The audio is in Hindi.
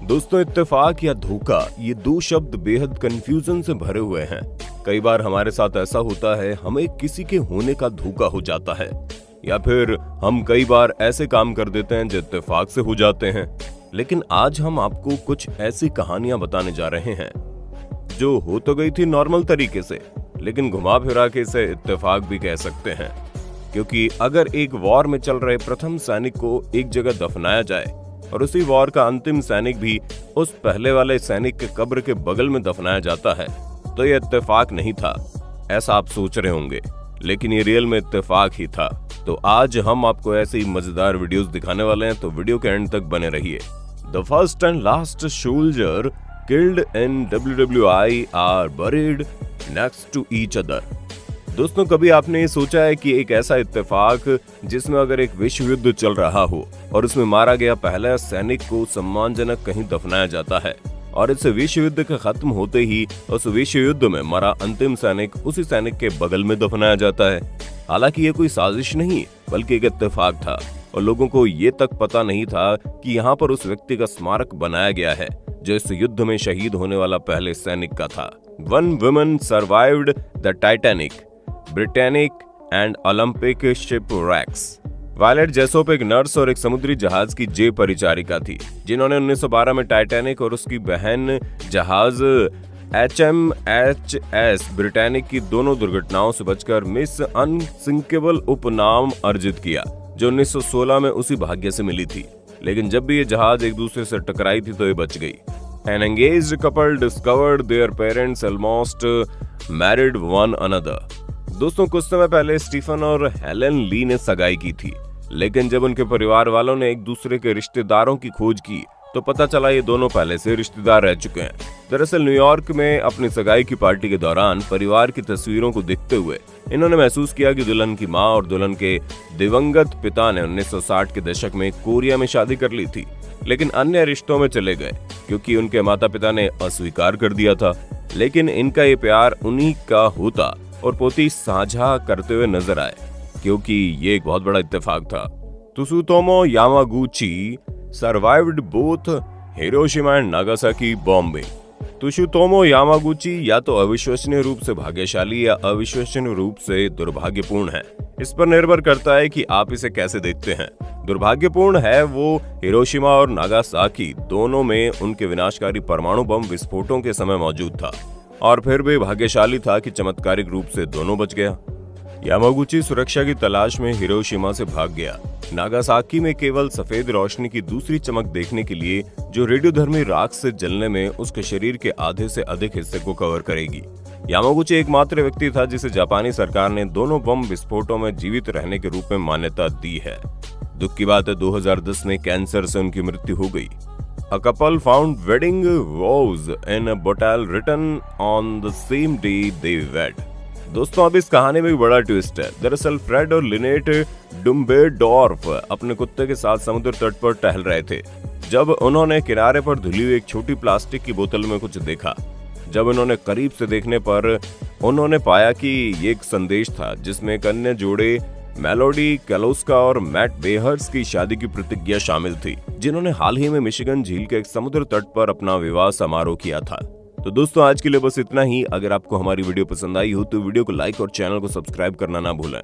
दोस्तों, इत्तेफाक या धोखा, ये दो शब्द बेहद कंफ्यूजन से भरे हुए हैं। कई बार हमारे साथ ऐसा होता है, हमें किसी के होने का धोखा हो जाता है, या फिर हम कई बार ऐसे काम कर देते हैं जो इत्तेफाक से हो जाते हैं। लेकिन आज हम आपको कुछ ऐसी कहानियां बताने जा रहे हैं जो हो तो गई थी नॉर्मल तरीके से, लेकिन घुमा फिरा के इसे इत्तेफाक भी कह सकते हैं। क्योंकि अगर एक वॉर में चल रहे प्रथम सैनिक को एक जगह दफनाया जाए और उसी वॉर का अंतिम सैनिक भी उस पहले वाले सैनिक के कब्र के बगल में दफनाया जाता है, तो यह इत्तेफाक नहीं था, ऐसा आप सोच रहे होंगे, लेकिन ये रियल में इत्तेफाक ही था। तो आज हम आपको ऐसे ही मजेदार वीडियोस दिखाने वाले हैं, तो वीडियो के एंड तक बने रहिए। The first and last soldier killed in WWI are buried next to each other. दोस्तों, कभी आपने ये सोचा है कि एक ऐसा इत्तेफाक जिसमें अगर एक विश्व युद्ध चल रहा हो और उसमें मारा गया पहला सैनिक को सम्मानजनक कहीं दफनाया जाता है, और इस विश्व युद्ध के खत्म होते ही उस विश्व युद्ध में मरा अंतिम सैनिक उसी सैनिक के बगल में दफनाया जाता है। हालांकि ये कोई साजिश नहीं बल्कि एक इत्तेफाक था, और लोगों को ये तक पता नहीं था कि यहाँ पर उस व्यक्ति का स्मारक बनाया गया है जो इस युद्ध में शहीद होने वाला पहले सैनिक का था। One woman survived the Titanic, Britannic and Olympic shipwrecks. Violet Jessop एक नर्स और एक समुद्री जहाज की जे परिचारिका थी, जिन्होंने 1912 में टाइटैनिक और उसकी बहन जहाज HMHS ब्रिटेनिक की दोनों दुर्घटनाओं से बचकर मिस अनसिंकेबल उपनाम अर्जित किया, जो 1916 में उसी भाग्य से मिली थी। लेकिन जब भी ये जहाज एक दूसरे से टकराई थी तो ये बच गई। An engaged couple discovered their parents almost married one another। दोस्तों, कुछ समय पहले स्टीफन और हेलेन ली ने सगाई की थी, लेकिन जब उनके परिवार वालों ने एक दूसरे के रिश्तेदारों की खोज की तो पता चला ये दोनों पहले से रिश्तेदार रह चुके हैं। दरअसल न्यूयॉर्क में अपनी सगाई की पार्टी के दौरान परिवार की तस्वीरों को देखते हुए इन्होंने महसूस किया कि दुल्हन की माँ और दुल्हन के दिवंगत पिता ने 1960 के दशक में कोरिया में शादी कर ली थी, लेकिन अन्य रिश्तों में चले गए क्योंकि उनके माता पिता ने अस्वीकार कर दिया था। लेकिन इनका ये प्यार उन्हीं का होता और पोती साझा करते हुए नजर आए, क्योंकि ये एक बहुत बड़ा इत्तेफाक था। Tsutomu Yamaguchi survived both Hiroshima and Nagasaki bombing. Tsutomu Yamaguchi या तो अविश्वसनीय रूप से भाग्यशाली या अविश्वसनीय रूप से दुर्भाग्यपूर्ण है। इस पर निर्भर करता है कि आप इसे कैसे देखते हैं। दुर्भाग्यपूर्ण है वो हिरोशिमा और नागासाकी दोनों में उनके विनाशकारी परमाणु बम विस्फोटों के समय मौजूद था, और फिर भी भाग्यशाली था कि चमत्कारिक रूप से दोनों बच गया। यामागुची सुरक्षा की तलाश में हिरोशिमा से भाग गया। नागासाकी में केवल सफेद रोशनी की दूसरी चमक देखने के लिए जो रेडियोधर्मी राख से जलने में उसके शरीर के आधे से अधिक हिस्से को कवर करेगी। यामागुची एकमात्र व्यक्ति था जिसे जापानी सरकार ने दोनों बम विस्फोटों में जीवित रहने के रूप में मान्यता दी है। दुख की बात है, 2010 में कैंसर से उनकी मृत्यु हो गई। A couple found wedding vows in a bottle written on the same day they wed। दोस्तों, अब इस कहानी में भी बड़ा ट्विस्ट है। दरअसल फ्रेड और लिनेट डुम्बेडॉर्फ अपने कुत्ते के साथ समुद्र तट पर टहल रहे थे जब उन्होंने किनारे पर धुली हुई एक छोटी प्लास्टिक की बोतल में कुछ देखा। जब उन्होंने करीब से देखने पर उन्होंने पाया कि ये एक संदेश था जिसमें एक अन्य जोड़े मेलोडी कैलोस्का और मैट बेहर्स की शादी की प्रतिज्ञा शामिल थी, जिन्होंने हाल ही में मिशिगन झील के एक समुद्र तट पर अपना विवाह समारोह किया था। तो दोस्तों, आज के लिए बस इतना ही। अगर आपको हमारी वीडियो पसंद आई हो तो वीडियो को लाइक और चैनल को सब्सक्राइब करना ना भूलें।